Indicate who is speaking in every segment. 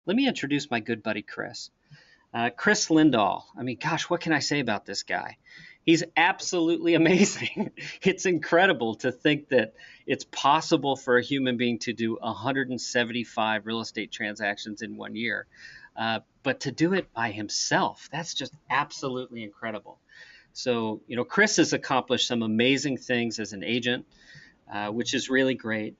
Speaker 1: let me introduce my good buddy Kris. Kris Lindahl. I mean, gosh, what can I say about this guy? He's absolutely amazing. It's incredible to think that it's possible for a human being to do 175 real estate transactions in 1 year, but to do it by himself, that's just absolutely incredible. So, Kris has accomplished some amazing things as an agent, which is really great.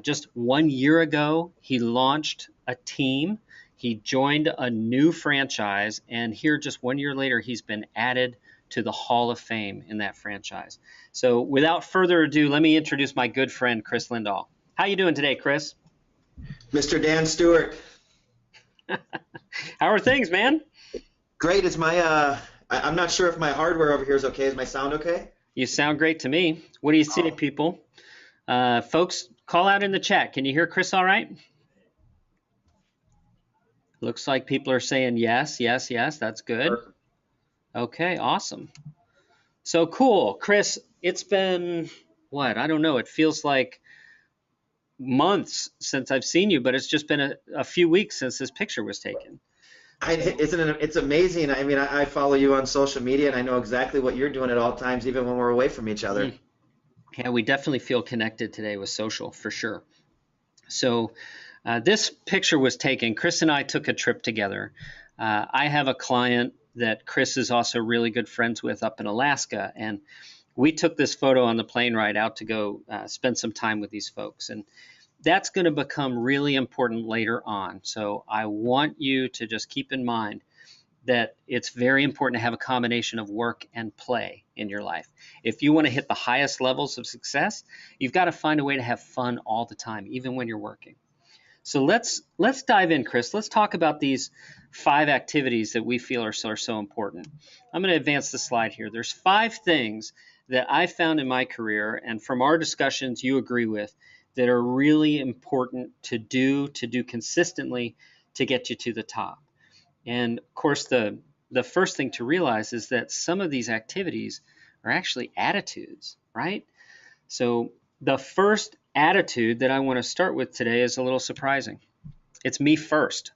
Speaker 1: Just 1 year ago, he launched a team. He joined a new franchise, and here just 1 year later, he's been added to the Hall of Fame in that franchise. So without further ado, let me introduce my good friend, Kris Lindahl. How you doing today, Kris?
Speaker 2: Mr. Dan Stewart.
Speaker 1: How are things, man?
Speaker 2: Great. Is I'm not sure if my hardware over here is okay. Is my sound okay?
Speaker 1: You sound great to me. What do you say, people? Folks, call out in the chat. Can you hear Kris all right? Looks like people are saying yes, yes, yes. That's good.
Speaker 2: Perfect.
Speaker 1: Okay, awesome. So cool. Kris, it's been, what? I don't know. It feels like months since I've seen you, but it's just been a few weeks since this picture was taken.
Speaker 2: It's amazing. I mean, I follow you on social media, and I know exactly what you're doing at all times, even when we're away from each other.
Speaker 1: Yeah, we definitely feel connected today with social, for sure. So this picture was taken. Kris and I took a trip together. I have a client that Kris is also really good friends with up in Alaska, and we took this photo on the plane ride out to go spend some time with these folks. And that's going to become really important later on. So I want you to just keep in mind that it's very important to have a combination of work and play in your life. If you want to hit the highest levels of success, you've got to find a way to have fun all the time, even when you're working. So let's dive in, Kris. Let's talk about these 5 activities that we feel are so important. I'm going to advance the slide here. There's 5 things that I found in my career, and from our discussions you agree with, that are really important to do consistently to get you to the top. And of course, the first thing to realize is that some of these activities are actually attitudes, right? So the first attitude that I want to start with today is a little surprising. It's me first.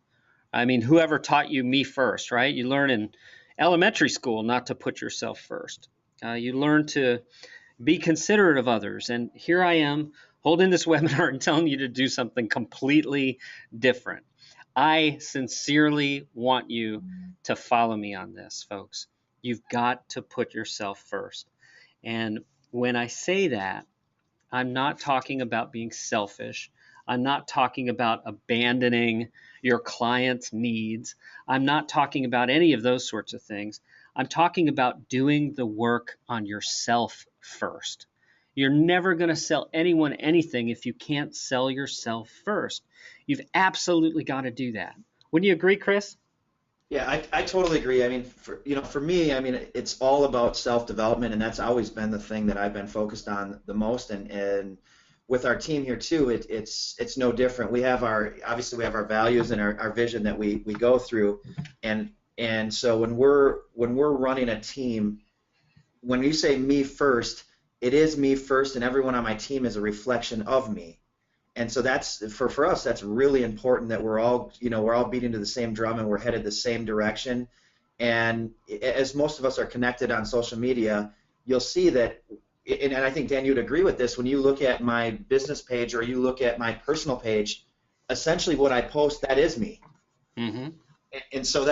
Speaker 1: I mean, whoever taught you me first, right? You learn in elementary school not to put yourself first. You learn to be considerate of others. And here I am holding this webinar and telling you to do something completely different. I sincerely want you to follow me on this, folks. You've got to put yourself first. And when I say that, I'm not talking about being selfish. I'm not talking about abandoning your client's needs. I'm not talking about any of those sorts of things. I'm talking about doing the work on yourself first. You're never going to sell anyone anything if you can't sell yourself first. You've absolutely got to do that. Wouldn't you agree, Kris?
Speaker 2: Yeah, I totally agree. I mean, for me, I mean, it's all about self-development, and that's always been the thing that I've been focused on the most. And with our team here too, it's no different. Obviously we have our values and our vision that we go through, and so when we're running a team, when you say me first, it is me first, and everyone on my team is a reflection of me. And so that's for us, that's really important that we're all beating to the same drum and we're headed the same direction. And as most of us are connected on social media, you'll see that, and I think, Dan, you'd agree with this, when you look at my business page or you look at my personal page, essentially what I post, that is me.
Speaker 1: Mm-hmm.
Speaker 2: And so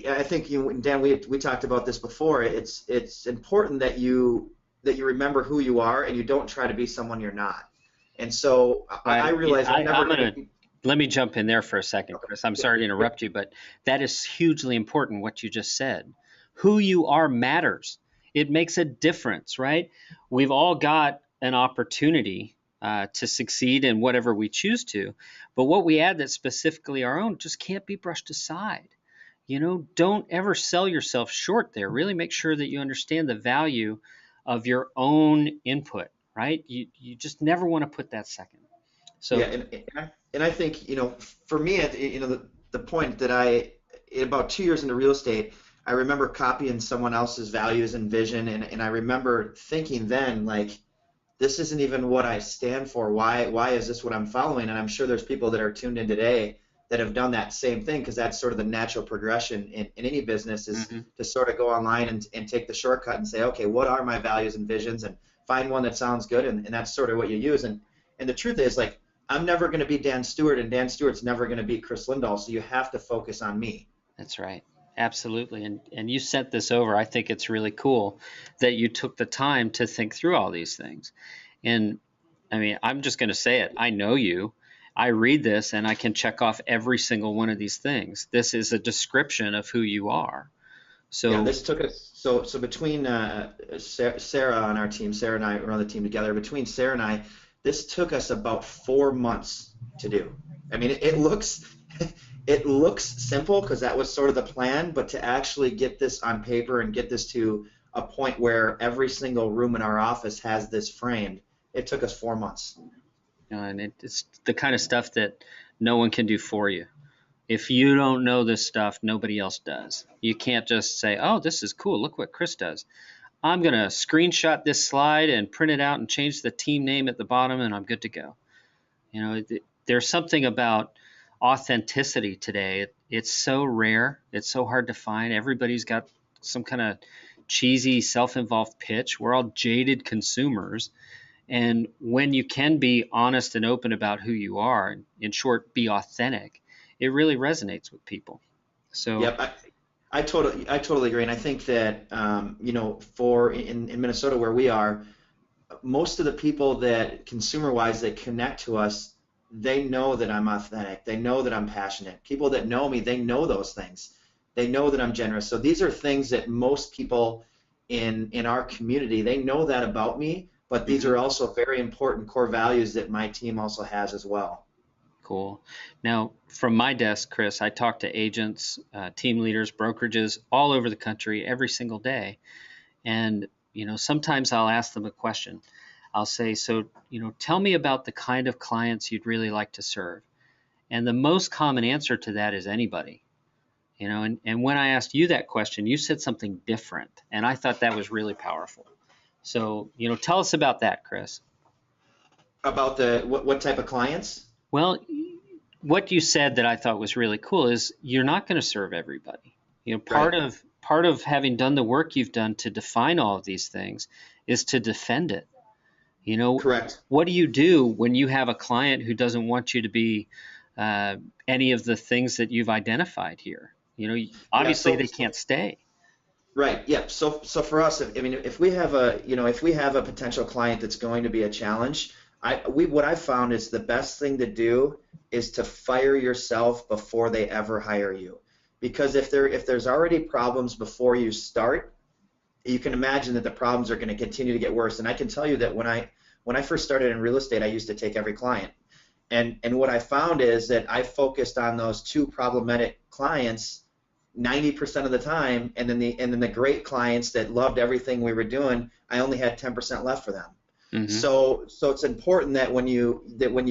Speaker 2: I think Dan, we talked about this before. It's important that you remember who you are and you don't try to be someone you're not. And so I realize
Speaker 1: let me jump in there for a second, Kris. I'm sorry to interrupt you, but that is hugely important, what you just said. Who you are matters. It makes a difference, right? We've all got an opportunity to succeed in whatever we choose to, but what we add that's specifically our own just can't be brushed aside. Don't ever sell yourself short there. Really make sure that you understand the value of your own input, right? You just never want to put that second. So
Speaker 2: yeah, and I think, for me, the point that about 2 years into real estate, I remember copying someone else's values and vision, and I remember thinking then, like, this isn't even what I stand for. Why is this what I'm following? And I'm sure there's people that are tuned in today that have done that same thing, because that's sort of the natural progression in any business, is
Speaker 1: Mm-hmm.
Speaker 2: to sort of go online and take the shortcut and say, okay, what are my values and visions, and find one that sounds good, and that's sort of what you use. And the truth is, like, I'm never going to be Dan Stewart, and Dan Stewart's never going to be Kris Lindahl, so you have to focus on me.
Speaker 1: That's right. Absolutely. And you sent this over. I think it's really cool that you took the time to think through all these things. And I mean, I'm just going to say it. I know you. I read this and I can check off every single one of these things. This is a description of who you are.
Speaker 2: Yeah,
Speaker 1: So,
Speaker 2: this took us, so between Sarah on our team, Sarah and I run the team together. Between Sarah and I, this took us about 4 months to do. I mean, it looks it looks simple because that was sort of the plan, but to actually get this on paper and get this to a point where every single room in our office has this framed, it took us 4 months.
Speaker 1: and it's the kind of stuff that no one can do for you. If you don't know this stuff, nobody else does. You can't just say, oh, this is cool. Look what Kris does. I'm going to screenshot this slide and print it out and change the team name at the bottom, and I'm good to go. There's something about authenticity today. It's so rare. It's so hard to find. Everybody's got some kind of cheesy, self-involved pitch. We're all jaded consumers. And when you can be honest and open about who you are, in short, be authentic, it really resonates with people. So,
Speaker 2: Yep, I totally agree, and I think that for in Minnesota where we are, most of the people that consumer-wise that connect to us, they know that I'm authentic. They know that I'm passionate. People that know me, they know those things. They know that I'm generous. So these are things that most people in our community, they know that about me, but these are also very important core values that my team also has as well.
Speaker 1: cool. Now, from my desk, Kris, I talk to agents, team leaders, brokerages all over the country every single day. And, sometimes I'll ask them a question. I'll say, so, tell me about the kind of clients you'd really like to serve. And the most common answer to that is anybody. And when I asked you that question, you said something different. And I thought that was really powerful. So, tell us about that, Kris.
Speaker 2: About the what type of clients?
Speaker 1: Well, what you said that I thought was really cool is you're not going to serve everybody. Part
Speaker 2: Right.
Speaker 1: of part of having done the work you've done to define all of these things is to defend it.
Speaker 2: Correct.
Speaker 1: What do you do when you have a client who doesn't want you to be any of the things that you've identified here?
Speaker 2: Yeah.
Speaker 1: Obviously
Speaker 2: So
Speaker 1: they can't stay.
Speaker 2: right. Yeah. So for us, I mean, if we have a potential client that's going to be a challenge, what I've found is the best thing to do is to fire yourself before they ever hire you, because if there's already problems before you start, you can imagine that the problems are going to continue to get worse. And I can tell you that when I first started in real estate, I used to take every client, and what I found is that I focused on those two problematic clients 90% of the time, and then the great clients that loved everything we were doing, I only had 10% left for them.
Speaker 1: Hmm.
Speaker 2: So it's important that when you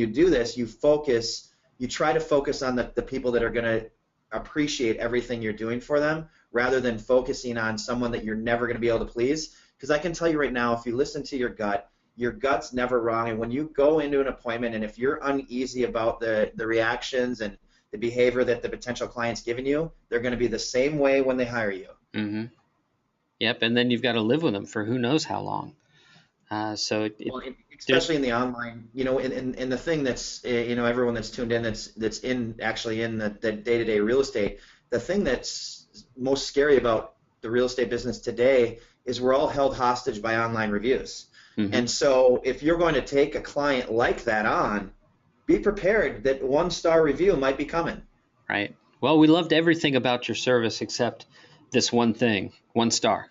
Speaker 2: do this, you try to focus on the people that are going to appreciate everything you're doing for them, rather than focusing on someone that you're never going to be able to please. Because I can tell you right now, if you listen to your gut's never wrong. And when you go into an appointment, and if you're uneasy about the reactions and the behavior that the potential client's giving you, they're going to be the same way when they hire you.
Speaker 1: Hmm. Yep. And then you've got to live with them for who knows how long. So
Speaker 2: Well,
Speaker 1: there's
Speaker 2: especially in the online, and the thing that's, everyone that's tuned in, that's actually in the day-to-day real estate, the thing that's most scary about the real estate business today is we're all held hostage by online reviews.
Speaker 1: Mhm.
Speaker 2: And so if you're going to take a client like that on, be prepared that 1-star review might be coming.
Speaker 1: Right. Well, we loved everything about your service except this one thing, 1 star.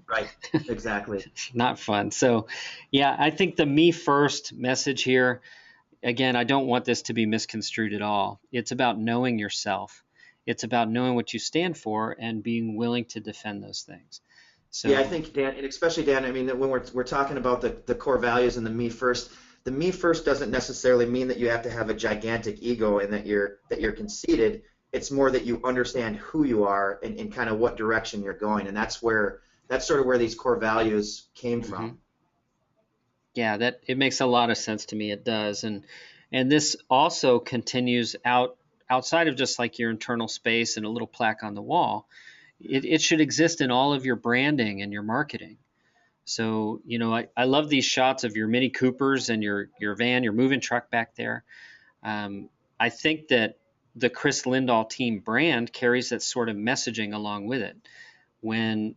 Speaker 2: Right. Exactly.
Speaker 1: Not fun. So, yeah, I think the me first message here, again, I don't want this to be misconstrued at all. It's about knowing yourself. It's about knowing what you stand for and being willing to defend those things.
Speaker 2: Yeah, I
Speaker 1: So,
Speaker 2: think Dan, and especially Dan, I mean, that when we're talking about the core values and the me first doesn't necessarily mean that you have to have a gigantic ego and that you're conceited. It's more that you understand who you are and kind of what direction you're going, and that's sort of where these core values came
Speaker 1: mhm.
Speaker 2: from.
Speaker 1: Yeah, that it makes a lot of sense to me. It does. And this also continues out outside of just like your internal space and a little plaque on the wall, it should exist in all of your branding and your marketing. So, I love these shots of your Mini Coopers and your van, your moving truck back there. I think that the Kris Lindahl team brand carries that sort of messaging along with it. When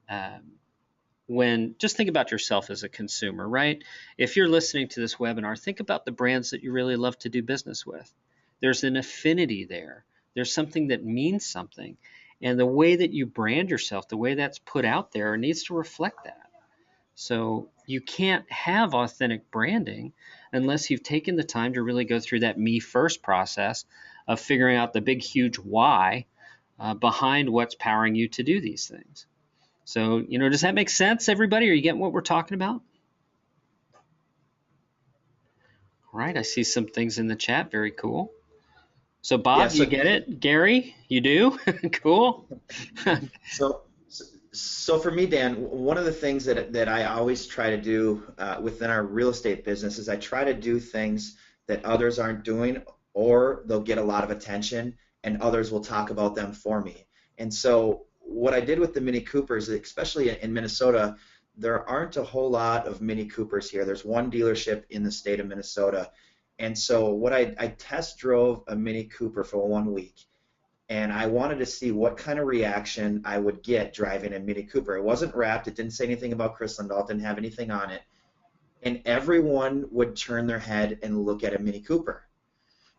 Speaker 1: just think about yourself as a consumer, right? If you're listening to this webinar, think about the brands that you really love to do business with. There's an affinity there. There's something that means something. And the way that you brand yourself, the way that's put out there needs to reflect that. So you can't have authentic branding unless you've taken the time to really go through that me first process of figuring out the big, huge why behind what's powering you to do these things. So, does that make sense, everybody? Are you getting what we're talking about? All right, I see some things in the chat. Very cool. So, Bob, you get it? Gary, you do? Cool.
Speaker 2: So for me, Dan, one of the things that I always try to do within our real estate business is I try to do things that others aren't doing, or they'll get a lot of attention and others will talk about them for me. And so what I did with the Mini Coopers, especially in Minnesota, there aren't a whole lot of Mini Coopers here. There's one dealership in the state of Minnesota. And so what I test drove a Mini Cooper for 1 week. And I wanted to see what kind of reaction I would get driving a Mini Cooper. It wasn't wrapped. It didn't say anything about Kris Lindahl. It didn't have anything on it. And everyone would turn their head and look at a Mini Cooper.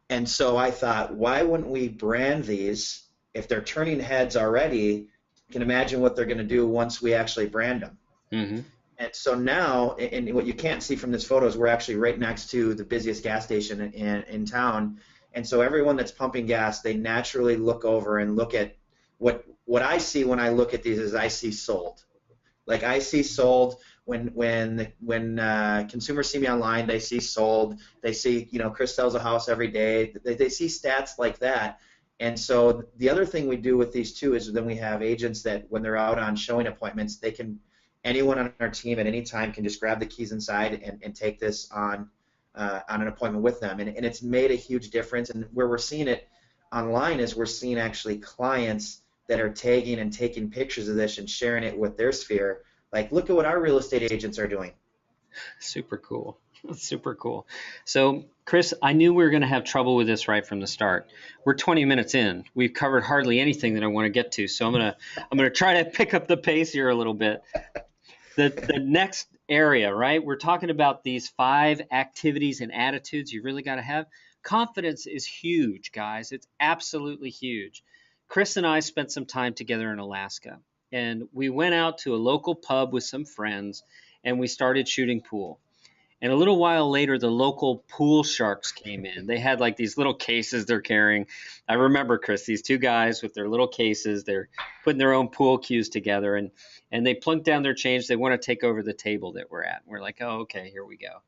Speaker 2: And so I thought, why wouldn't we brand these? If they're turning heads already, you can imagine what they're going to do once we actually brand them.
Speaker 1: Mm-hmm.
Speaker 2: And so now, and what you can't see from this photo is we're actually right next to the busiest gas station in town. And so everyone that's pumping gas, they naturally look over and look at what I see when I look at these is I see sold. Like I see sold when consumers see me online, they see sold. They see, Kris sells a house every day. They see stats like that. And so the other thing we do with these too is then we have agents that when they're out on showing appointments, anyone on our team at any time can just grab the keys inside and take this on an appointment with them, and it's made a huge difference. And where we're seeing it online is we're seeing actually clients that are tagging and taking pictures of this and sharing it with their sphere. Like, look at what our real estate agents are doing.
Speaker 1: Super cool. Super cool. So, Kris, I knew we were going to have trouble with this right from the start. We're 20 minutes in. We've covered hardly anything that I want to get to, so I'm gonna try to pick up the pace here a little bit. The next area, right? We're talking about these 5 activities and attitudes you really got to have. Confidence is huge, guys. It's absolutely huge. Kris and I spent some time together in Alaska, and we went out to a local pub with some friends, and we started shooting pool. And a little while later, the local pool sharks came in. They had like these little cases they're carrying. I remember, Kris, these 2 guys with their little cases. They're putting their own pool cues together, and they plunk down their change. They want to take over the table that we're at. And we're like, oh, okay, here we go.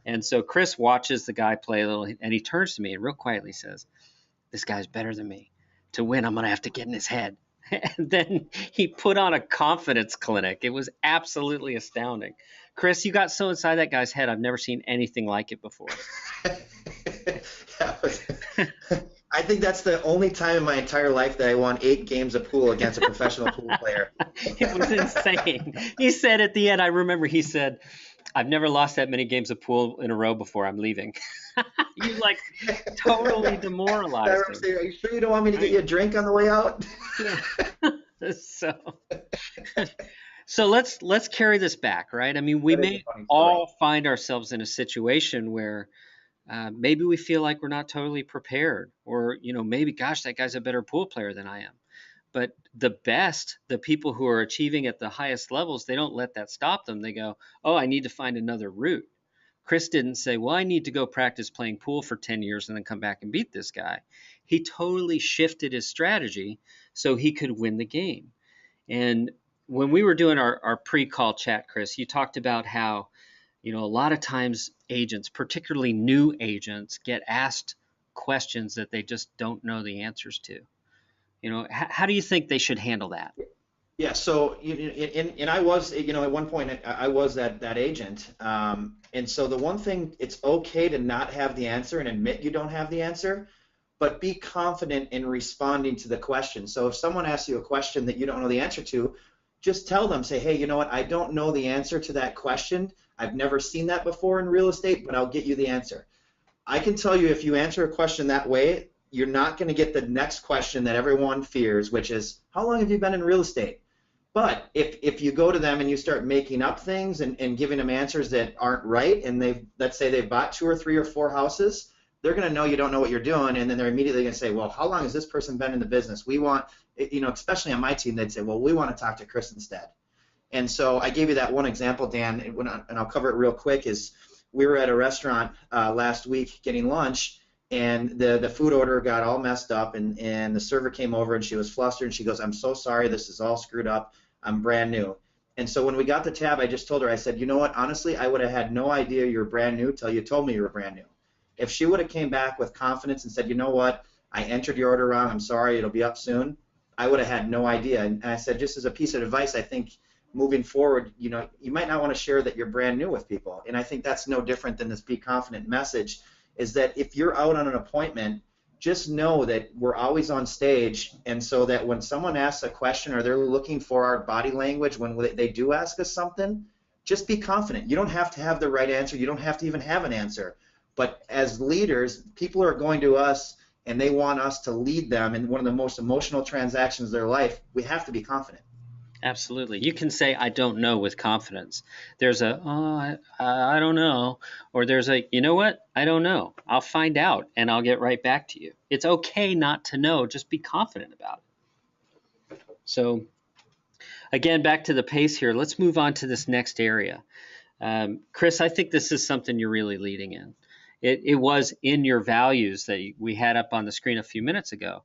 Speaker 1: And so Kris watches the guy play a little, and he turns to me and real quietly says, this guy's better than me. To win, I'm going to have to get in his head. And then he put on a confidence clinic. It was absolutely astounding. Kris, you got so inside that guy's head, I've never seen anything like it before.
Speaker 2: I think that's the only time in my entire life that I won 8 games of pool against a professional pool player.
Speaker 1: It was insane. He said at the end, I remember he said, I've never lost that many games of pool in a row before. I'm leaving. You like totally demoralized him.
Speaker 2: Saying, are you sure you don't want me to get you a drink on the way out?
Speaker 1: So let's carry this back, right? I mean, we may all find ourselves in a situation where maybe we feel like we're not totally prepared, or maybe, gosh, that guy's a better pool player than I am. But the people who are achieving at the highest levels, they don't let that stop them. They go, oh, I need to find another route. Kris didn't say, well, I need to go practice playing pool for 10 years and then come back and beat this guy. He totally shifted his strategy so he could win the game. And when we were doing our pre-call chat, Kris, you talked about how, a lot of times agents, particularly new agents, get asked questions that they just don't know the answers to. How do you think they should handle that?
Speaker 2: Yeah, so and I was, at one point I was that agent, and so the one thing, it's okay to not have the answer and admit you don't have the answer, but be confident in responding to the question. So if someone asks you a question that you don't know the answer to, just tell them, say, hey, you know what, I don't know the answer to that question. I've never seen that before in real estate, but I'll get you the answer. I can tell you if you answer a question that way, you're not going to get the next question that everyone fears, which is, how long have you been in real estate? But if you go to them and you start making up things and giving them answers that aren't right, and let's say they've bought 2 or 3 or 4 houses, they're going to know you don't know what you're doing, and then they're immediately going to say, well, how long has this person been in the business? We want, especially on my team, they'd say, well, we want to talk to Kris instead. And so I gave you that one example, Dan, and I'll cover it real quick, is we were at a restaurant last week getting lunch, and the food order got all messed up, and the server came over, and she was flustered, and she goes, I'm so sorry, this is all screwed up. I'm brand new. And so when we got the tab, I just told her, I said, you know what, honestly, I would have had no idea you're brand new till you told me you were brand new. If she would have came back with confidence and said, you know what, I entered your order wrong, I'm sorry, it'll be up soon, I would have had no idea. And I said, just as a piece of advice, I think moving forward, you might not want to share that you're brand new with people. And I think that's no different than this be confident message, is that if you're out on an appointment, just know that we're always on stage, and so that when someone asks a question or they're looking for our body language when they do ask us something, just be confident. You don't have to have the right answer. You don't have to even have an answer. But as leaders, people are going to us and they want us to lead them in one of the most emotional transactions of their life. We have to be confident.
Speaker 1: Absolutely. You can say, I don't know with confidence. There's I don't know. Or there's you know what? I don't know. I'll find out and I'll get right back to you. It's okay not to know. Just be confident about it. So again, back to the pace here. Let's move on to this next area. Kris, I think this is something you're really leading in. It was in your values that we had up on the screen a few minutes ago.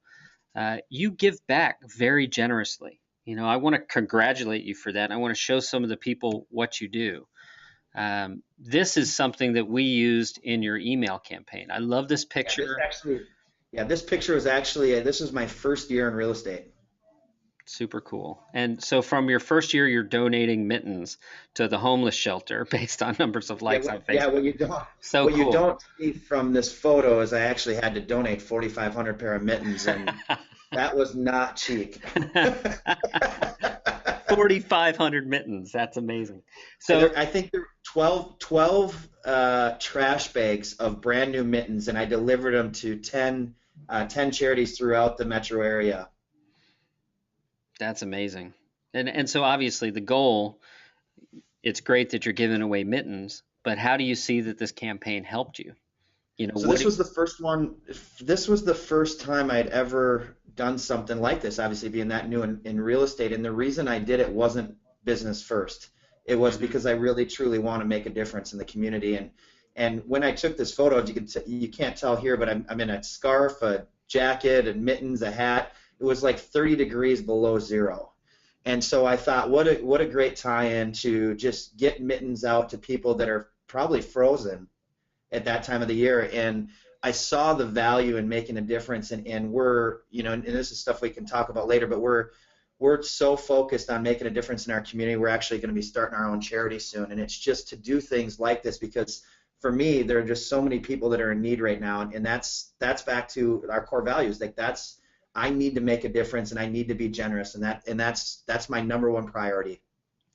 Speaker 1: You give back very generously. I want to congratulate you for that. I want to show some of the people what you do. This is something that we used in your email campaign. I love this picture.
Speaker 2: This picture was actually, this was my first year in real estate.
Speaker 1: Super cool. And so from your first year, you're donating mittens to the homeless shelter based on numbers of likes on Facebook.
Speaker 2: Yeah, what you don't see from this photo is I actually had to donate 4,500 pair of mittens, and that was not cheap.
Speaker 1: 4,500 mittens. That's amazing. So
Speaker 2: I think there were 12 trash bags of brand new mittens, and I delivered them to 10 charities throughout the metro area.
Speaker 1: That's amazing. And so obviously the goal, it's great that you're giving away mittens, but how do you see that this campaign helped you?
Speaker 2: So this was the first one. This was the first time I'd ever done something like this, obviously being that new in real estate. And the reason I did it wasn't business first. It was because I really, truly want to make a difference in the community. And when I took this photo, you can't tell here, but I'm in a scarf, a jacket, and mittens, a hat. It was like 30 degrees below zero. And so I thought, what a great tie-in to just get mittens out to people that are probably frozen at that time of the year. And I saw the value in making a difference, and we're, and this is stuff we can talk about later, but we're so focused on making a difference in our community. We're actually going to be starting our own charity soon, and it's just to do things like this because for me, there are just so many people that are in need right now, and that's back to our core values. Like I need to make a difference, and I need to be generous, and that's my number one priority.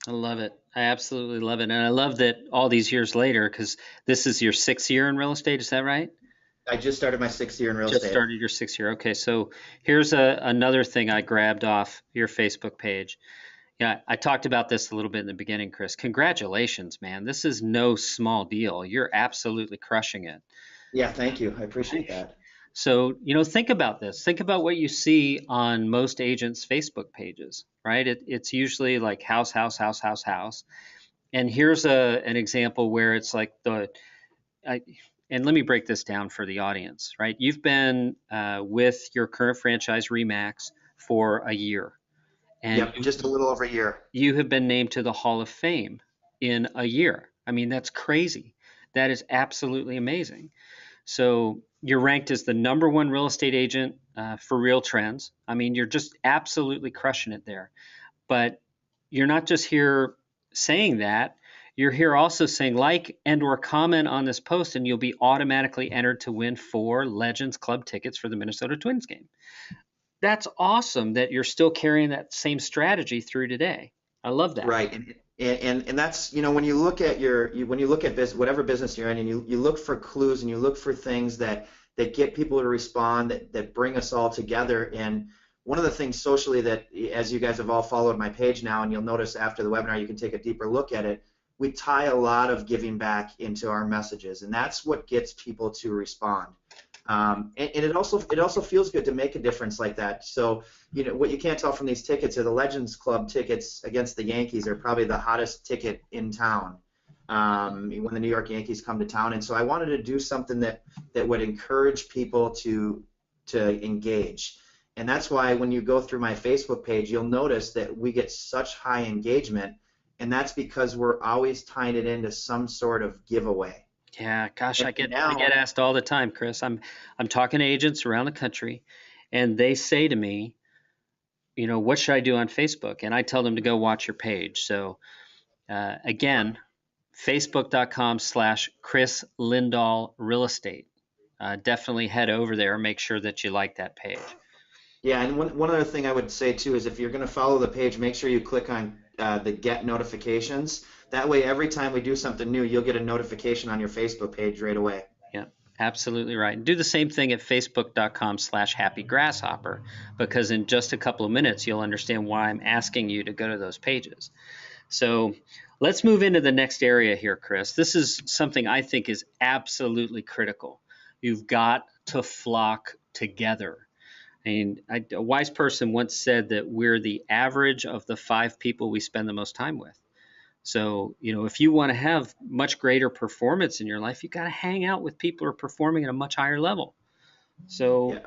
Speaker 1: I love it. I absolutely love it. And I love that all these years later, because this is your 6th year in real estate, is that right?
Speaker 2: I just started my 6th year in real estate.
Speaker 1: Just started your 6th year. Okay, so here's another thing I grabbed off your Facebook page. Yeah, I talked about this a little bit in the beginning, Kris. Congratulations, man. This is no small deal. You're absolutely crushing it.
Speaker 2: Yeah, thank you. I appreciate that.
Speaker 1: So, think about this. Think about what you see on most agents' Facebook pages, right? It's usually like house, house, house, house, house. And here's an example where it's like and let me break this down for the audience, right? You've been with your current franchise, Remax, for a year. And
Speaker 2: yep, just a little over a year.
Speaker 1: You have been named to the Hall of Fame in a year. I mean, that's crazy. That is absolutely amazing. So you're ranked as the #1 real estate agent for Real Trends. I mean, you're just absolutely crushing it there. But you're not just here saying that. You're here also saying like and or comment on this post, and you'll be automatically entered to win 4 Legends Club tickets for the Minnesota Twins game. That's awesome that you're still carrying that same strategy through today. I love that.
Speaker 2: Right. And that's, when you look at when you look at whatever business you're in, and you look for clues and you look for things that get people to respond, that bring us all together. And one of the things socially that, as you guys have all followed my page now, and you'll notice after the webinar, you can take a deeper look at it, we tie a lot of giving back into our messages, and that's what gets people to respond. And it also feels good to make a difference like that. So, what you can't tell from these tickets are the Legends Club tickets against the Yankees are probably the hottest ticket in town when the New York Yankees come to town. And so I wanted to do something that would encourage people to engage. And that's why when you go through my Facebook page, you'll notice that we get such high engagement, and that's because we're always tying it into some sort of giveaway.
Speaker 1: Yeah, gosh, I get asked all the time, Kris. I'm talking to agents around the country, and they say to me, what should I do on Facebook? And I tell them to go watch your page. So again, facebook.com/Kris Lindahl Real Estate. Definitely head over there. Make sure that you like that page.
Speaker 2: Yeah, and one other thing I would say too is if you're going to follow the page, make sure you click on the get notifications. That way, every time we do something new, you'll get a notification on your Facebook page right away.
Speaker 1: Yeah, absolutely right. And do the same thing at facebook.com/Happy Grasshopper, because in just a couple of minutes, you'll understand why I'm asking you to go to those pages. So let's move into the next area here, Kris. This is something I think is absolutely critical. You've got to flock together. A wise person once said that we're the average of the 5 people we spend the most time with. So, if you want to have much greater performance in your life, you've got to hang out with people who are performing at a much higher level. So,
Speaker 2: yeah,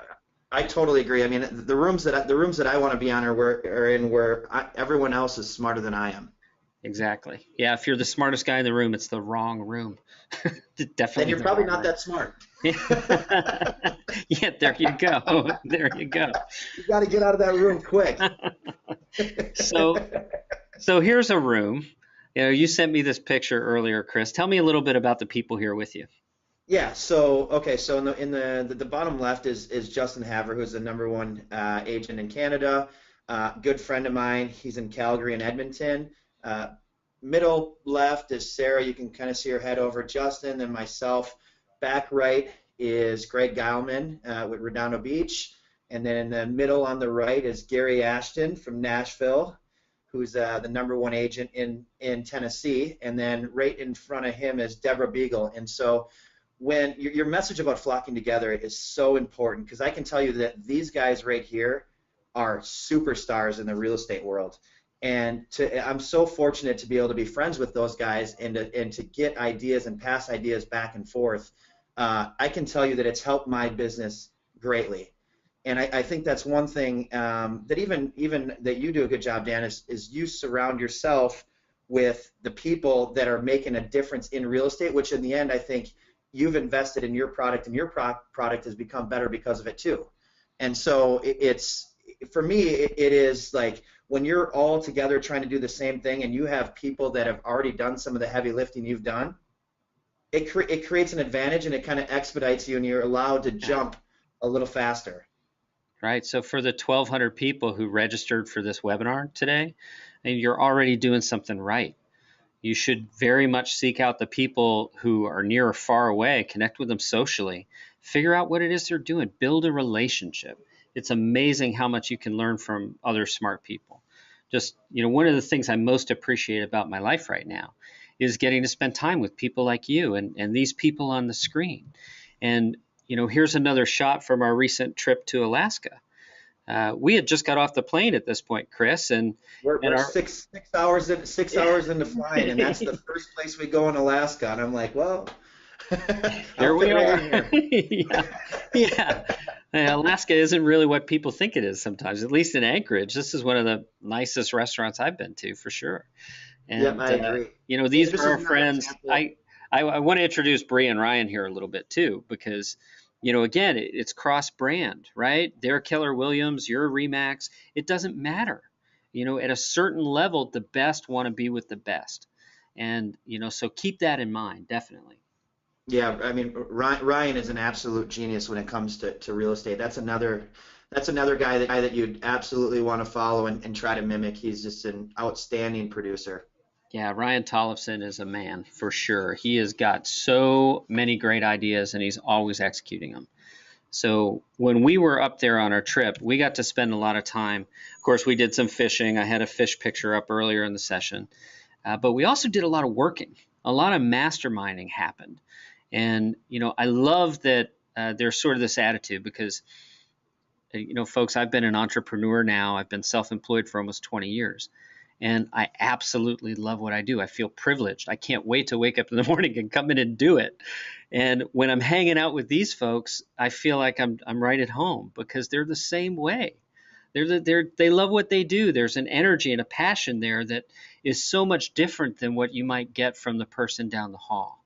Speaker 2: I totally agree. I mean, the rooms that I want to be on are where everyone else is smarter than I am.
Speaker 1: Exactly. Yeah, if you're the smartest guy in the room, it's the wrong room. Definitely.
Speaker 2: Then you're probably not that smart.
Speaker 1: Yeah, there you go. There you go.
Speaker 2: You got to get out of that room quick.
Speaker 1: So here's a room. You sent me this picture earlier, Kris. Tell me a little bit about the people here with you.
Speaker 2: Yeah. So in the bottom left is Justin Haver, who's the #1 agent in Canada. Good friend of mine. He's in Calgary and Edmonton. Middle left is Sarah. You can kind of see her head over Justin, and myself. Back right is Greg Geilman with Redondo Beach. And then in the middle on the right is Gary Ashton from Nashville, who's the #1 agent in Tennessee. And then right in front of him is Deborah Beagle. And so when your message about flocking together is so important, because I can tell you that these guys right here are superstars in the real estate world. And I'm so fortunate to be able to be friends with those guys and to get ideas and pass ideas back and forth. I can tell you that it's helped my business greatly. And I think that's one thing that even that you do a good job, Dan, is you surround yourself with the people that are making a difference in real estate, which in the end I think you've invested in your product, and your product has become better because of it too. And so for me, it is like when you're all together trying to do the same thing and you have people that have already done some of the heavy lifting you've done, it creates an advantage, and it kind of expedites you, and you're allowed to jump a little faster.
Speaker 1: Right. So for the 1,200 people who registered for this webinar today, and you're already doing something right. You should very much seek out the people who are near or far away, connect with them socially, figure out what it is they're doing, build a relationship. It's amazing how much you can learn from other smart people. Just, one of the things I most appreciate about my life right now is getting to spend time with people like you and these people on the screen. And, here's another shot from our recent trip to Alaska. We had just got off the plane at this point, Kris, and
Speaker 2: we're 6 hours into flying, and that's the first place we go in Alaska. And I'm like, well,
Speaker 1: there we are. Yeah. Alaska isn't really what people think it is sometimes, at least in Anchorage. This is one of the nicest restaurants I've been to for sure. And,
Speaker 2: yeah, I agree.
Speaker 1: These are our friends. I want to introduce Bree and Ryan here a little bit too, because, again, it's cross-brand, right? They're Keller Williams, you're RE/MAX. It doesn't matter. At a certain level, the best want to be with the best. And, so keep that in mind, definitely.
Speaker 2: Yeah, I mean, Ryan is an absolute genius when it comes to real estate. That's another guy that you'd absolutely want to follow and try to mimic. He's just an outstanding producer.
Speaker 1: Yeah, Ryan Tollefson is a man for sure. He has got so many great ideas and he's always executing them. So when we were up there on our trip, we got to spend a lot of time. Of course, we did some fishing. I had a fish picture up earlier in the session. But we also did a lot of working. A lot of masterminding happened. And, I love that there's sort of this attitude because, folks, I've been an entrepreneur now. I've been self-employed for almost 20 years. And I absolutely love what I do. I feel privileged. I can't wait to wake up in the morning and come in and do it. And when I'm hanging out with these folks, I feel like I'm right at home because they're the same way. They love what they do. There's an energy and a passion there that is so much different than what you might get from the person down the hall,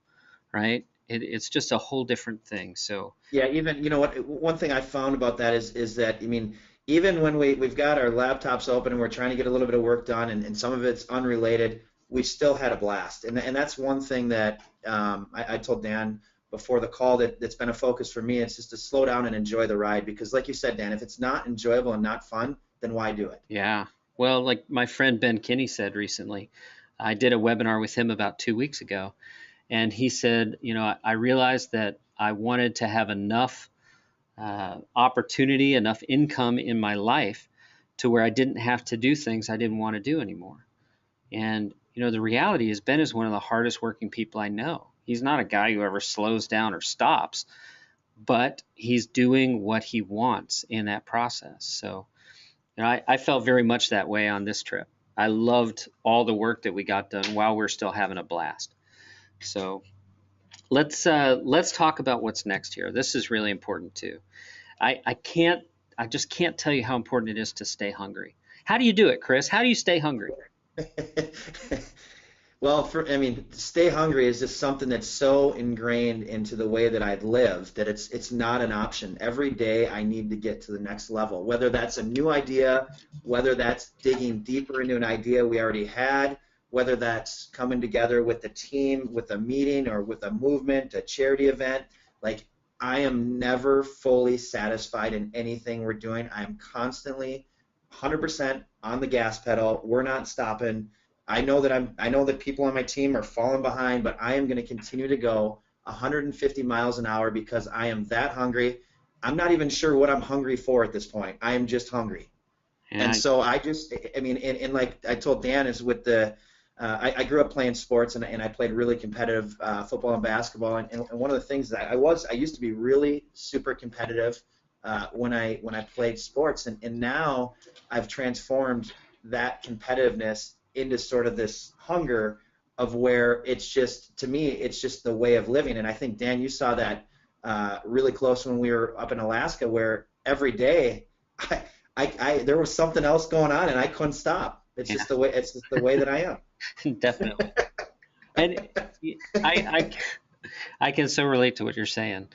Speaker 1: right? It's just a whole different thing. So
Speaker 2: Yeah, even you know what? One thing I found about that is that I mean, even when we've got our laptops open and we're trying to get a little bit of work done, and some of it's unrelated, we still had a blast. And that's one thing that I told Dan before the call that's been a focus for me. It's just to slow down and enjoy the ride because, like you said, Dan, if it's not enjoyable and not fun, then why do it?
Speaker 1: yeah, well, like my friend Ben Kinney said recently, I did a webinar with him about 2 weeks ago, and he said, I realized that I wanted to have enough opportunity, enough income in my life to where I didn't have to do things I didn't want to do anymore. And, the reality is Ben is one of the hardest working people I know. He's not a guy who ever slows down or stops, but he's doing what he wants in that process. So, I felt very much that way on this trip. I loved all the work that we got done while we're still having a blast. So let's talk about what's next here. This is really important too. I just can't tell you how important it is to stay hungry. How do you do it, Kris? How do you stay hungry?
Speaker 2: Well, I mean, stay hungry is just something that's so ingrained into the way that I live that it's not an option. Every day I need to get to the next level, whether that's a new idea, whether that's digging deeper into an idea we already had, whether that's coming together with the team, with a meeting or with a movement, a charity event. Like, I am never fully satisfied in anything we're doing. I am constantly 100% on the gas pedal. We're not stopping. I know that people on my team are falling behind, but I am going to continue to go 150 miles an hour because I am that hungry. I'm not even sure what I'm hungry for at this point. I am just hungry. And
Speaker 1: And
Speaker 2: so I mean, and like I told Dan, is with I grew up playing sports and I played really competitive football and basketball. And one of the things that I used to be really super competitive when I played sports. And now I've transformed that competitiveness into sort of this hunger of where it's just, to me, it's just the way of living. And I think, Dan, you saw that really close when we were up in Alaska, where every day there was something else going on and I couldn't stop. It's just the way that I am.
Speaker 1: yeah, definitely. And I, I can so relate to what you're saying.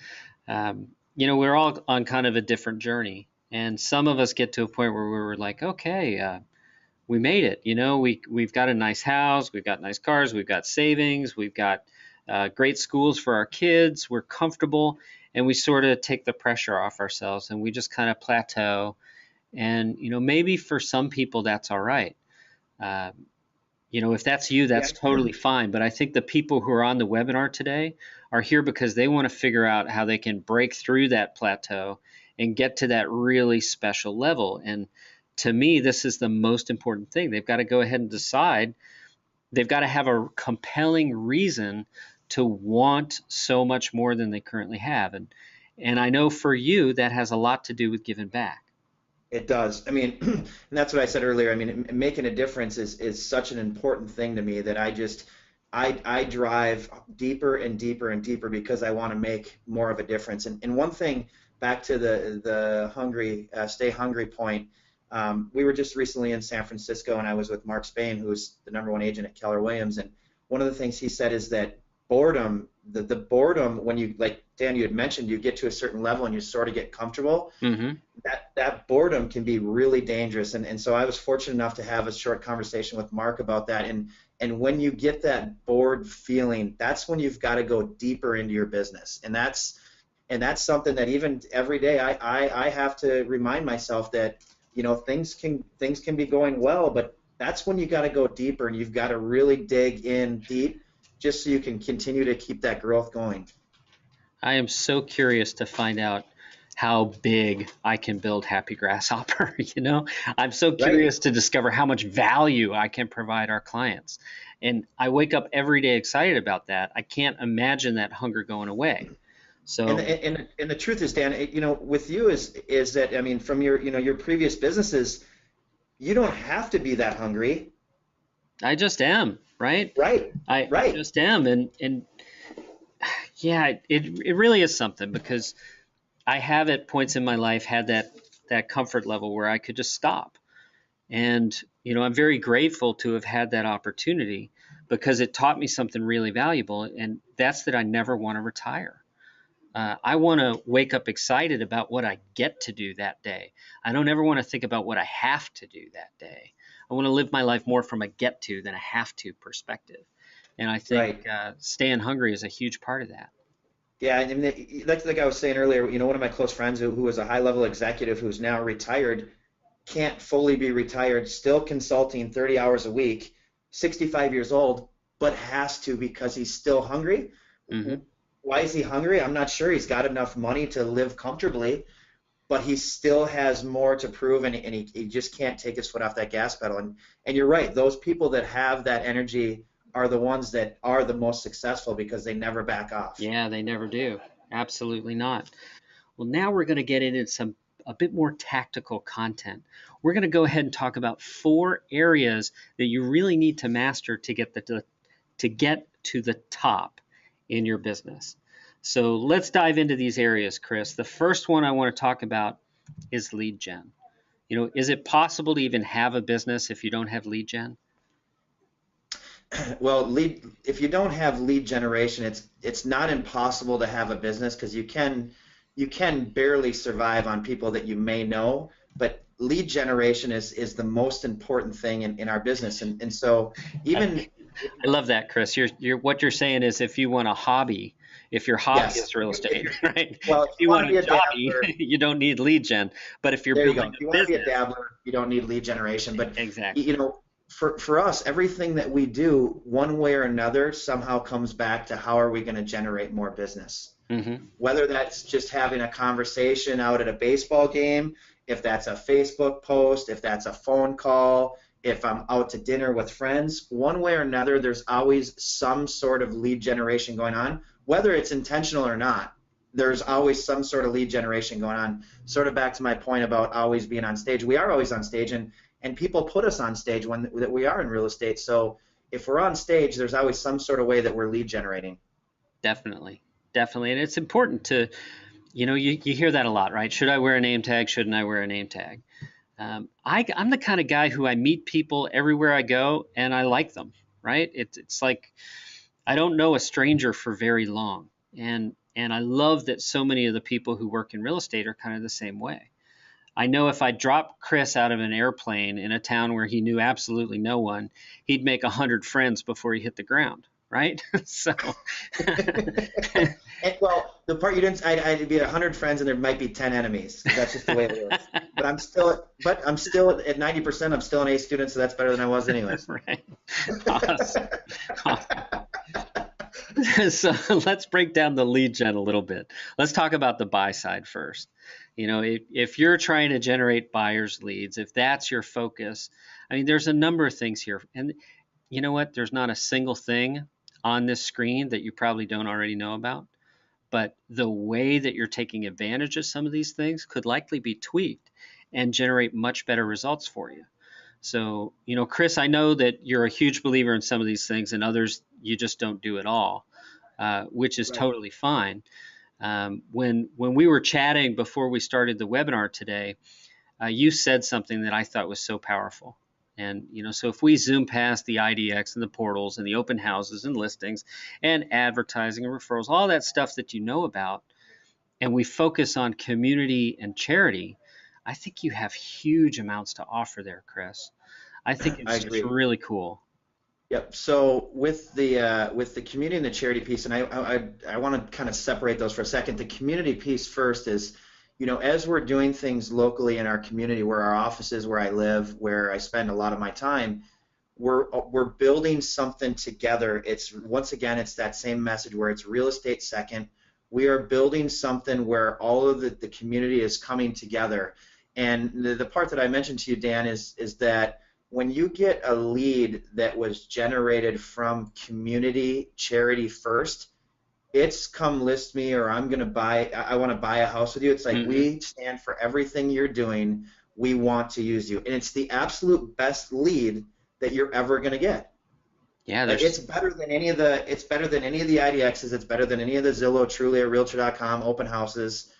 Speaker 1: We're all on kind of a different journey, and some of us get to a point where we were like, okay, we made it. We've got a nice house, we've got nice cars, we've got savings, we've got great schools for our kids, we're comfortable, and we sort of take the pressure off ourselves, and we just kind of plateau. And maybe for some people that's all right. Uh, if that's you,
Speaker 2: Yeah.
Speaker 1: that's totally fine. But I think the people who are on the webinar today are here because they want to figure out how they can break through that plateau and get to that really special level. And to me, this is the most important thing. They've got to go ahead and decide. They've got to have a compelling reason to want so much more than they currently have. And I know for you, that has a lot to do with giving back.
Speaker 2: It does. I mean, and that's what I said earlier. I mean, making a difference is such an important thing to me that I drive deeper and deeper and deeper because I want to make more of a difference. And one thing, back to the hungry, stay hungry point. We were just recently in San Francisco, and I was with Mark Spain, who's the #1 agent at Keller Williams. And one of the things he said is that boredom, the boredom, when you, like Dan, you had mentioned, you get to a certain level and you sort of get comfortable,
Speaker 1: Mm-hmm.
Speaker 2: that boredom can be really dangerous. And so I was fortunate enough to have a short conversation with Mark about that. And when you get that bored feeling, that's when you've got to go deeper into your business. And that's something that even every day I have to remind myself that, things can be going well, but that's when you got to go deeper and you've got to really dig in deep just so you can continue to keep that growth going.
Speaker 1: I am so curious to find out how big I can build Happy Grasshopper. I'm so
Speaker 2: Right.
Speaker 1: curious to discover how much value I can provide our clients. And I wake up every day excited about that. I can't imagine that hunger going away.
Speaker 2: And
Speaker 1: So
Speaker 2: and the truth is, Dan, with you is that, I mean, from your previous businesses, you don't have to be that hungry.
Speaker 1: I just am, right?
Speaker 2: Right.
Speaker 1: I
Speaker 2: Right.
Speaker 1: just am. And yeah, it really is something because I have at points in my life had that comfort level where I could just stop. And, I'm very grateful to have had that opportunity because it taught me something really valuable. And that's that I never want to retire. I want to wake up excited about what I get to do that day. I don't ever want to think about what I have to do that day. I want to live my life more from a get to than a have to perspective. And I think
Speaker 2: Right.
Speaker 1: staying hungry is a huge part of that.
Speaker 2: Yeah, and like I was saying earlier, one of my close friends who was a high-level executive who's now retired can't fully be retired, still consulting 30 hours a week, 65 years old, but has to because he's still hungry.
Speaker 1: Hmm.
Speaker 2: Why is he hungry? I'm not sure. He's got enough money to live comfortably, but he still has more to prove, and he just can't take his foot off that gas pedal. And you're right, those people that have that energy are the ones that are the most successful because they never back off.
Speaker 1: Yeah, they never do. Absolutely not. Well, now we're going to get into some a bit more tactical content. We're going to go ahead and talk about 4 areas that you really need to master to get to the top in your business. So let's dive into these areas, Kris. The first one I want to talk about is lead gen. Is it possible to even have a business if you don't have lead gen?
Speaker 2: Well, if you don't have lead generation, it's not impossible to have a business because you can barely survive on people that you may know, but lead generation is the most important thing in our business. And so
Speaker 1: I,
Speaker 2: even if,
Speaker 1: I love that, Kris. What you're saying is if you want a hobby, if your hobby
Speaker 2: yes,
Speaker 1: is real
Speaker 2: if
Speaker 1: estate,
Speaker 2: you're
Speaker 1: right?
Speaker 2: well,
Speaker 1: If
Speaker 2: if you
Speaker 1: you
Speaker 2: want
Speaker 1: want
Speaker 2: to
Speaker 1: a
Speaker 2: be a
Speaker 1: jobby,
Speaker 2: dabbler,
Speaker 1: you don't need lead gen. But if you're
Speaker 2: there you go.
Speaker 1: building
Speaker 2: If
Speaker 1: a
Speaker 2: you want to be a
Speaker 1: business,
Speaker 2: dabbler, you don't need lead generation. But
Speaker 1: exactly.
Speaker 2: you know, for us, everything that we do, one way or another, somehow comes back to how are we going to generate more business.
Speaker 1: Hmm.
Speaker 2: Whether that's just having a conversation out at a baseball game, if that's a Facebook post, if that's a phone call, if I'm out to dinner with friends, one way or another, there's always some sort of lead generation going on, whether it's intentional or not. There's always some sort of lead generation going on. Sort of back to my point about always being on stage. We are always on stage, and people put us on stage when that we are in real estate. So if we're on stage, there's always some sort of way that we're lead generating.
Speaker 1: Definitely. Definitely. And it's important to, you hear that a lot, right? Should I wear a name tag? Shouldn't I wear a name tag? I'm the kind of guy who I meet people everywhere I go and I like them, right? It's like I don't know a stranger for very long. And I love that so many of the people who work in real estate are kind of the same way. I know if I dropped Kris out of an airplane in a town where he knew absolutely no one, he'd make 100 friends before he hit the ground, right? So
Speaker 2: And, well, the part you didn't, I'd be 100 friends and there might be 10 enemies because that's just the way it works. But I'm still at 90%. I'm still an A student, so that's better than I was anyways.
Speaker 1: right. Awesome. So let's break down the lead gen a little bit. Let's talk about the buy side first. If you're trying to generate buyers leads, if that's your focus, I mean, there's a number of things here. And you know what? There's not a single thing on this screen that you probably don't already know about. But the way that you're taking advantage of some of these things could likely be tweaked and generate much better results for you. So, Kris, I know that you're a huge believer in some of these things and others you just don't do at all, which is
Speaker 2: Right.
Speaker 1: totally fine. When we were chatting before we started the webinar today, you said something that I thought was so powerful. And, so if we zoom past the IDX and the portals and the open houses and listings and advertising and referrals, all that stuff that you know about, and we focus on community and charity, I think you have huge amounts to offer there, Kris. I think
Speaker 2: I
Speaker 1: it's just
Speaker 2: agree.
Speaker 1: really cool.
Speaker 2: Yep. So with the community and the charity piece, and I want to kind of separate those for a second. The community piece first is, as we're doing things locally in our community, where our office is, where I live, where I spend a lot of my time, we're building something together. It's once again, it's that same message where it's real estate second. We are building something where all of the community is coming together. And the part that I mentioned to you, Dan, is that when you get a lead that was generated from community charity first, it's come list me, or I'm going to buy, I want to buy a house with you. It's like, we stand for everything you're doing. We want to use you. And it's the absolute best lead that you're ever going to get.
Speaker 1: Yeah,
Speaker 2: It's better than any of the IDXs. It's better than any of the Zillow, Trulia, Realtor.com open houses.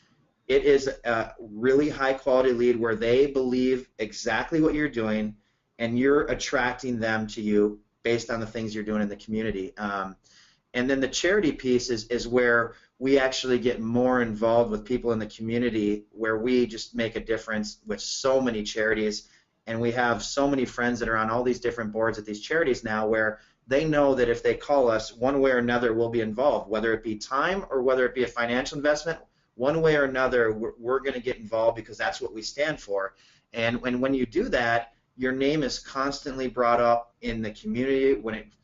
Speaker 2: It is a really high quality lead where they believe exactly what you're doing, and you're attracting them to you based on the things you're doing in the community. And then the charity piece is where we actually get more involved with people in the community, where we just make a difference with so many charities. And we have so many friends that are on all these different boards at these charities now, where they know that if they call us, one way or another we'll be involved, whether it be time or whether it be a financial investment. One way or another, we're going to get involved because that's what we stand for. And when you do that, your name is constantly brought up in the community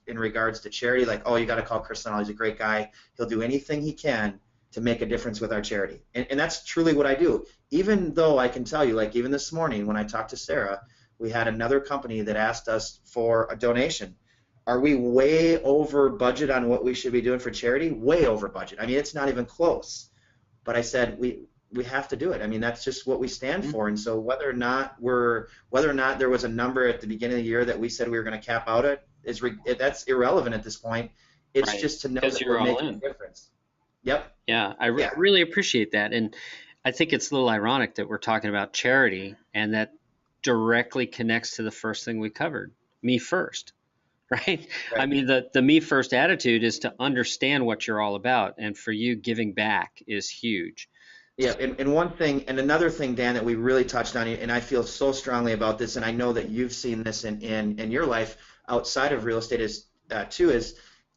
Speaker 2: in regards to charity, like, oh, you got to call Kris Lindahl. He's a great guy. He'll do anything he can to make a difference with our charity. And that's truly what I do. Even though I can tell you, like even this morning when I talked to Sarah, we had another company that asked us for a donation. Are we way over budget on what we should be doing for charity? Way over budget. I mean, it's not even close. But I said we have to do it. I mean, that's just what we stand for. And so whether or not there was a number at the beginning of the year that we said we were going to cap out at, that's irrelevant at this point. It's just to know that we're making a difference. Yep.
Speaker 1: Yeah, I really appreciate that. And I think it's a little ironic that we're talking about charity, and that directly connects to the first thing we covered, me first. Right? I mean, the me first attitude is to understand what you're all about, and for you, giving back is huge.
Speaker 2: Yeah, and one thing, and another thing, Dan, that we really touched on, and I feel so strongly about this, and I know that you've seen this in your life outside of real estate is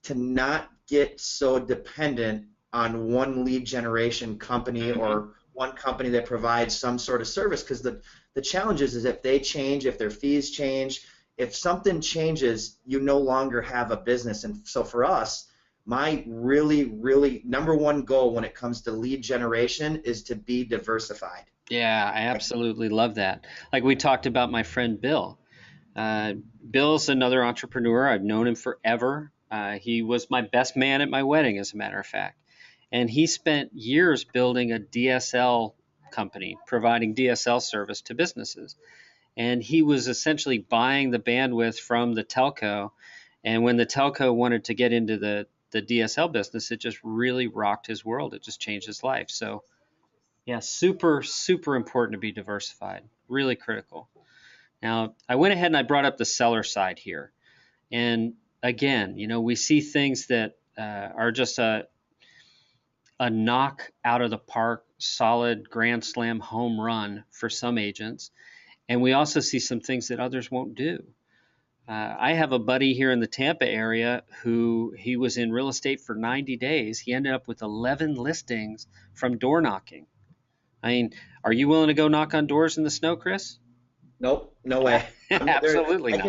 Speaker 2: to not get so dependent on one lead generation company or one company that provides some sort of service, because the challenge is if they change, if their fees change, if something changes, you no longer have a business. And so for us, my really, really number one goal when it comes to lead generation is to be diversified.
Speaker 1: Yeah, I absolutely love that. Like we talked about my friend Bill. Bill's another entrepreneur. I've known him forever. He was my best man at my wedding, as a matter of fact. And he spent years building a DSL company, providing DSL service to businesses. And he was essentially buying the bandwidth from the telco. And when the telco wanted to get into the DSL business, it just really rocked his world. It just changed his life. So yeah, super, super important to be diversified. Really critical. Now, I went ahead and I brought up the seller side here. And again, we see things that are just a knock out of the park, solid grand slam home run for some agents. And we also see some things that others won't do. I have a buddy here in the Tampa area who he was in real estate for 90 days. He ended up with 11 listings from door knocking. I mean, are you willing to go knock on doors in the snow, Kris?
Speaker 2: Nope, no way.
Speaker 1: Absolutely not.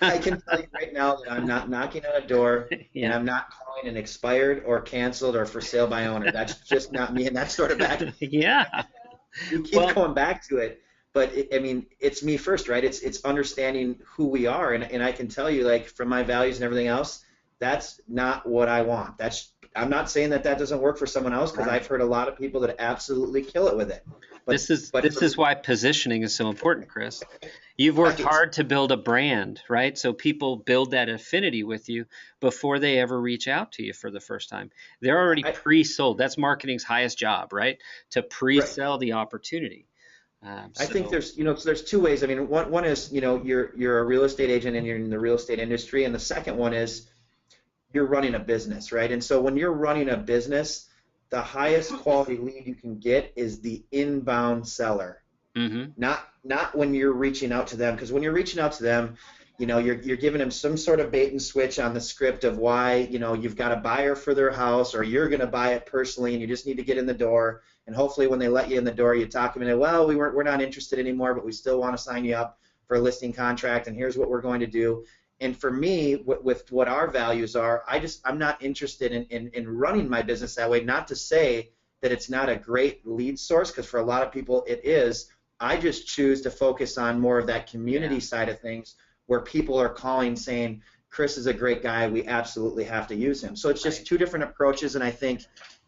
Speaker 2: I can tell you right now that I'm not knocking on a door, and I'm not calling an expired or canceled or for sale by owner. That's just not me, and that's sort of back.
Speaker 1: Yeah.
Speaker 2: You keep going back to it. But it's me first, right? It's understanding who we are, and I can tell you, like, from my values and everything else, that's not what I want. I'm not saying that doesn't work for someone else, because I've heard a lot of people that absolutely kill it with it. But
Speaker 1: this is why positioning is so important, Kris. You've worked hard to build a brand, right? So people build that affinity with you before they ever reach out to you for the first time. They're already pre-sold. That's marketing's highest job, right? To pre-sell the opportunity.
Speaker 2: I think
Speaker 1: So
Speaker 2: there's two ways. I mean, one is, you're a real estate agent and you're in the real estate industry, and the second one is you're running a business, right? And so when you're running a business, the highest quality lead you can get is the inbound seller,
Speaker 1: hmm
Speaker 2: not when you're reaching out to them, because when you're reaching out to them, you're giving them some sort of bait and switch on the script of why, you've got a buyer for their house, or you're going to buy it personally and you just need to get in the door. And hopefully when they let you in the door, you talk them into, well, we're not interested anymore, but we still want to sign you up for a listing contract, and here's what we're going to do. And for me, with what our values are, I'm not interested in running my business that way. Not to say that it's not a great lead source, because for a lot of people it is. I just choose to focus on more of that community side of things, where people are calling saying, Kris is a great guy, we absolutely have to use him. So it's just two different approaches, and I think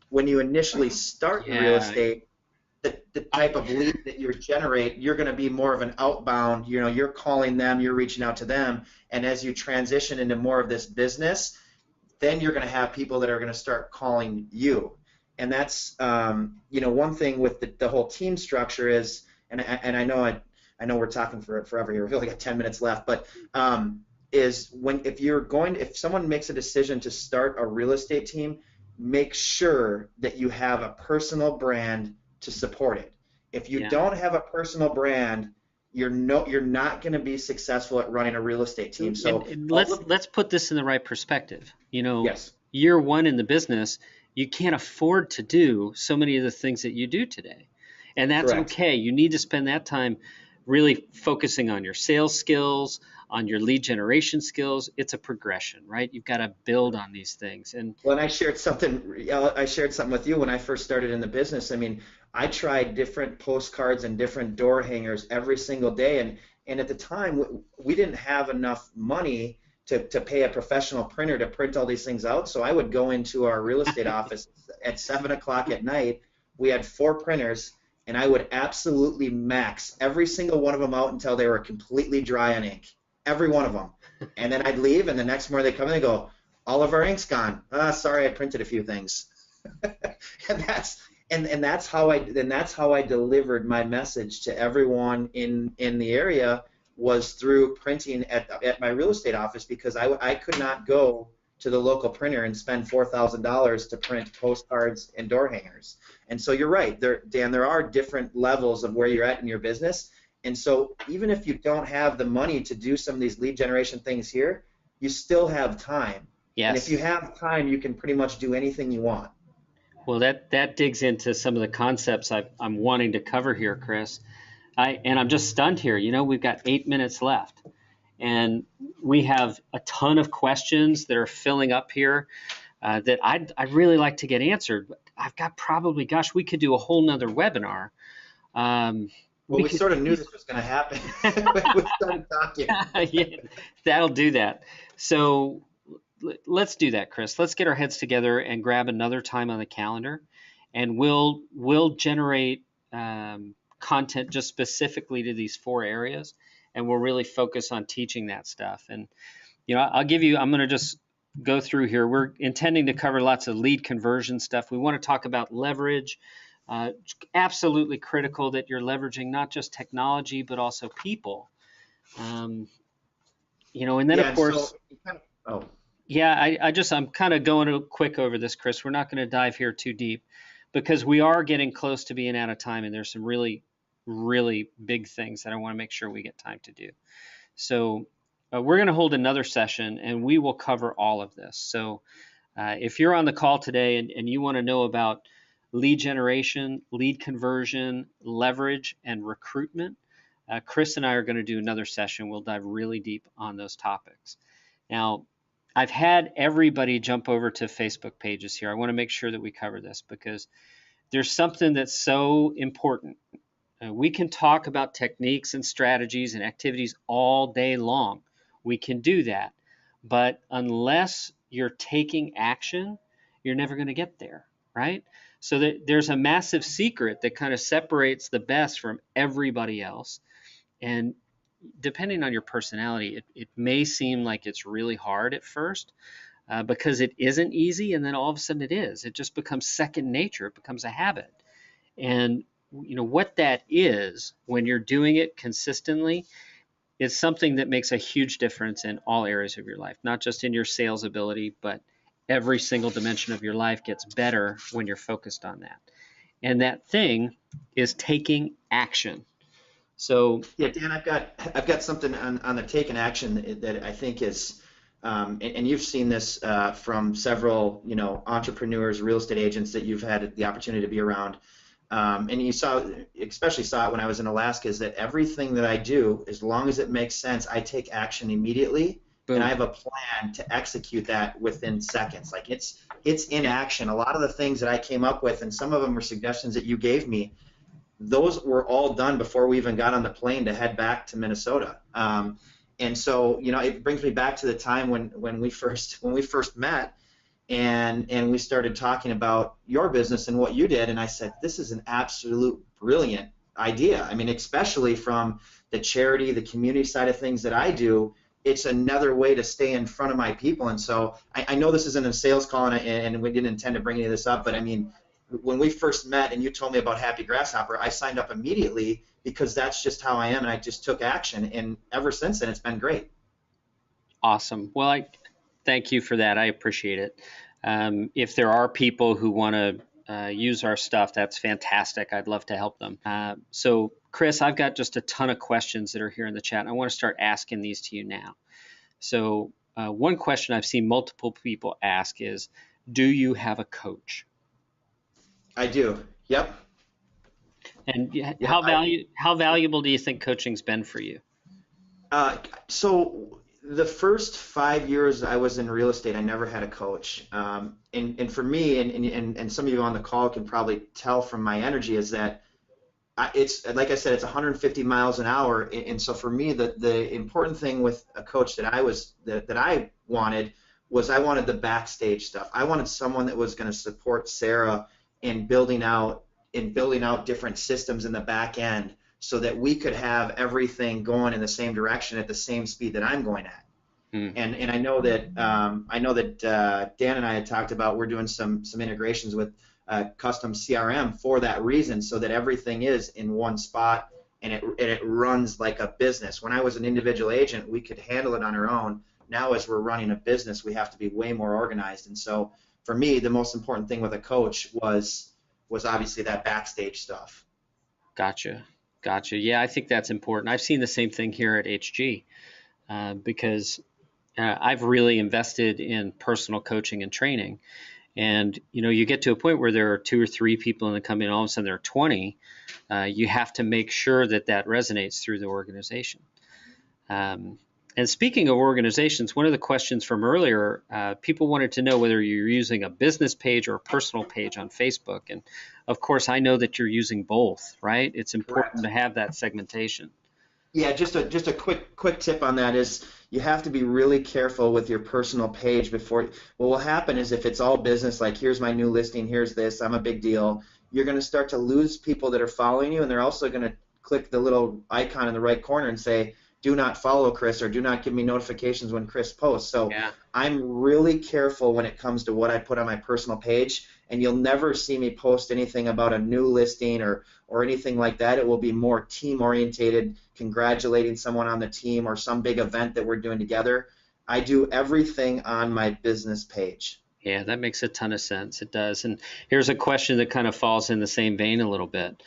Speaker 2: when you initially start in real estate, the type of lead that you generate, you're going to be more of an outbound, you're calling them, you're reaching out to them, and as you transition into more of this business, then you're going to have people that are going to start calling you. And that's, one thing with the whole team structure is, and I know we're talking for forever here. We've only got 10 minutes left, but is if someone makes a decision to start a real estate team, make sure that you have a personal brand to support it. If you don't have a personal brand, you're not going to be successful at running a real estate team. So
Speaker 1: and let's put this in the right perspective.
Speaker 2: Yes,
Speaker 1: Year one in the business, you can't afford to do so many of the things that you do today. And that's
Speaker 2: correct.
Speaker 1: okay. You need to spend that time really focusing on your sales skills, on your lead generation skills. It's a progression, right? You've got to build on these things. And
Speaker 2: Well, and I shared something with you when I first started in the business. I mean, I tried different postcards and different door hangers every single day, and at the time we didn't have enough money to pay a professional printer to print all these things out. So I would go into our real estate office at 7 o'clock at night. We had 4 printers, and I would absolutely max every single one of them out until they were completely dry on ink, every one of them. And then I'd leave, and the next morning they come in and they go, all of our ink's gone. Sorry, I printed a few things. and that's how I delivered my message to everyone in the area, was through printing at my real estate office, because I could not go to the local printer and spend $4,000 to print postcards and door hangers. And so you're right, Dan, there are different levels of where you're at in your business. And so even if you don't have the money to do some of these lead generation things here, you still have time.
Speaker 1: yes.
Speaker 2: And if you have time, you can pretty much do anything you want.
Speaker 1: Well, that digs into some of the concepts I'm wanting to cover here, Kris. I'm just stunned here. We've got 8 minutes left, and we have a ton of questions that are filling up here that I'd really like to get answered. But I've got probably, gosh, we could do a whole nother webinar.
Speaker 2: Well, we sort of knew this was going to happen when we started talking.
Speaker 1: Yeah, that'll do that. So let's do that, Kris. Let's get our heads together and grab another time on the calendar, and we'll generate content just specifically to these 4 areas, and we'll really focus on teaching that stuff. And I'm going to just go through here. We're intending to cover lots of lead conversion stuff. We want to talk about leverage. Absolutely critical that you're leveraging not just technology but also people. And then of course. I'm kind of going quick over this, Kris. We're not going to dive here too deep, because we are getting close to being out of time, and there's some really, really big things that I want to make sure we get time to do. So we're going to hold another session, and we will cover all of this. So if you're on the call today and you want to know about lead generation, lead conversion, leverage, and recruitment, Kris and I are going to do another session. We'll dive really deep on those topics. Now, I've had everybody jump over to Facebook pages here. I want to make sure that we cover this, because there's something that's so important. We can talk about techniques and strategies and activities all day long. We can do that. But unless you're taking action, you're never going to get there, right? So there's a massive secret that kind of separates the best from everybody else. And depending on your personality, it may seem like it's really hard at first because it isn't easy, and then all of a sudden it is. It just becomes second nature. It becomes a habit. And what that is when you're doing it consistently is something that makes a huge difference in all areas of your life, not just in your sales ability, but every single dimension of your life gets better when you're focused on that. And that thing is taking action. So
Speaker 2: Yeah, Dan, I've got something on the taken action that I think is, and you've seen this from several, entrepreneurs, real estate agents that you've had the opportunity to be around, and especially saw it when I was in Alaska, is that everything that I do, as long as it makes sense, I take action immediately, and I
Speaker 1: boom.
Speaker 2: have a plan to execute that within seconds. Like it's in action. A lot of the things that I came up with, and some of them were suggestions that you gave me, those were all done before we even got on the plane to head back to Minnesota. And so, it brings me back to the time when we first met, and we started talking about your business and what you did, and I said, this is an absolute brilliant idea. I mean, especially from the charity, the community side of things that I do, it's another way to stay in front of my people. And so I know this isn't a sales call, and we didn't intend to bring any of this up, but I mean, when we first met and you told me about Happy Grasshopper, I signed up immediately because that's just how I am, and I just took action, and ever since then, it's been great.
Speaker 1: Awesome. Well, I thank you for that. I appreciate it. If there are people who want to use our stuff, that's fantastic. I'd love to help them. So, Kris, I've got just a ton of questions that are here in the chat. I want to start asking these to you now. So, one question I've seen multiple people ask is, do you have a coach?
Speaker 2: I do. Yep.
Speaker 1: And
Speaker 2: Yep.
Speaker 1: how valuable do you think coaching's been for you?
Speaker 2: So the first 5 years I was in real estate, I never had a coach. And for me, and some of you on the call can probably tell from my energy, is that it's like I said, it's 150 miles an hour. And so for me, the important thing with a coach that I wanted was, I wanted the backstage stuff. I wanted someone that was going to support Sarah in building out different systems in the back end, so that we could have everything going in the same direction at the same speed that I'm going at. And I know that Dan and I had talked about, we're doing some integrations with custom CRM for that reason, so that everything is in one spot, and it runs like a business. When I was an individual agent, we could handle it on our own. Now, as we're running a business, we have to be way more organized. And so for me, the most important thing with a coach was obviously that backstage stuff.
Speaker 1: Gotcha. Yeah, I think that's important. I've seen the same thing here at HG, because I've really invested in personal coaching and training. And, you get to a point where there are 2 or 3 people in the company, and all of a sudden there are 20. You have to make sure that resonates through the organization. And speaking of organizations, one of the questions from earlier, people wanted to know whether you're using a business page or a personal page on Facebook. And of course, I know that you're using both, right? It's important
Speaker 2: Correct.
Speaker 1: to have that segmentation.
Speaker 2: Yeah, just a quick tip on that is, you have to be really careful with your personal page before. What will happen is, if it's all business, like, here's my new listing, here's this, I'm a big deal, you're going to start to lose people that are following you, and they're also going to click the little icon in the right corner and say, do not follow Kris, or do not give me notifications when Kris posts. So
Speaker 1: Yeah.
Speaker 2: I'm really careful when it comes to what I put on my personal page, and you'll never see me post anything about a new listing or anything like that. It will be more team orientated, congratulating someone on the team or some big event that we're doing together. I do everything on my business page.
Speaker 1: Yeah, that makes a ton of sense. It does. And here's a question that kind of falls in the same vein a little bit.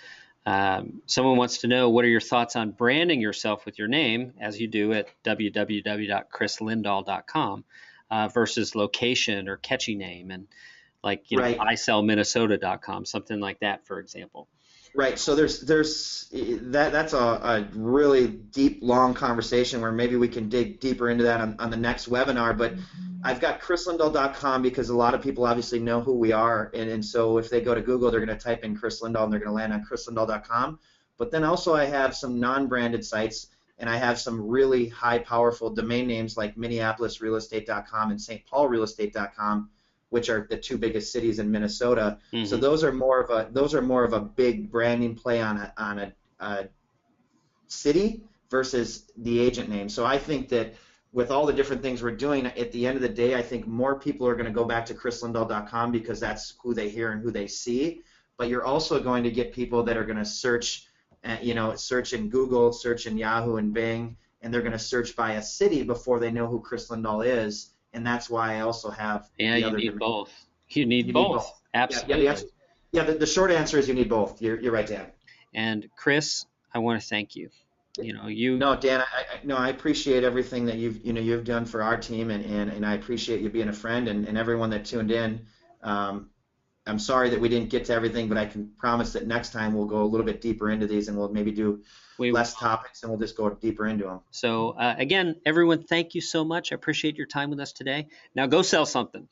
Speaker 1: Someone wants to know, what are your thoughts on branding yourself with your name, as you do at www.krislindahl.com, versus location or catchy name, and like,
Speaker 2: Right.
Speaker 1: isellminnesota.com, something like that, for example.
Speaker 2: Right. So that's a really deep, long conversation where maybe we can dig deeper into that on the next webinar. But I've got krislindahl.com because a lot of people obviously know who we are, and so if they go to Google, they're going to type in Kris Lindahl, and they're going to land on krislindahl.com. But then also I have some non-branded sites, and I have some really high, powerful domain names like minneapolisrealestate.com and stpaulrealestate.com, which are the 2 biggest cities in Minnesota.
Speaker 1: Mm-hmm.
Speaker 2: So those are more of a big branding play on a city versus the agent name. So I think that with all the different things we're doing, at the end of the day, I think more people are going to go back to krislindahl.com because that's who they hear and who they see. but you're also going to get people that are going to search, search in Google, search in Yahoo and Bing, and they're going to search by a city before they know who Kris Lindahl is. And that's why I also have
Speaker 1: Yeah,
Speaker 2: the
Speaker 1: you
Speaker 2: other
Speaker 1: need
Speaker 2: dimension.
Speaker 1: both. You need
Speaker 2: You need
Speaker 1: both.
Speaker 2: both.
Speaker 1: Absolutely.
Speaker 2: The short answer is you need both. You're right, Dan.
Speaker 1: And Kris, I want to thank you. You
Speaker 2: No, Dan, I appreciate everything that you've done for our team, and I appreciate you being a friend, and everyone that tuned in. Um, I'm sorry that we didn't get to everything, but I can promise that next time we'll go a little bit deeper into these, and we'll maybe do
Speaker 1: we
Speaker 2: less topics, and we'll just go deeper into them.
Speaker 1: So again, everyone, thank you so much. I appreciate your time with us today. Now go sell something.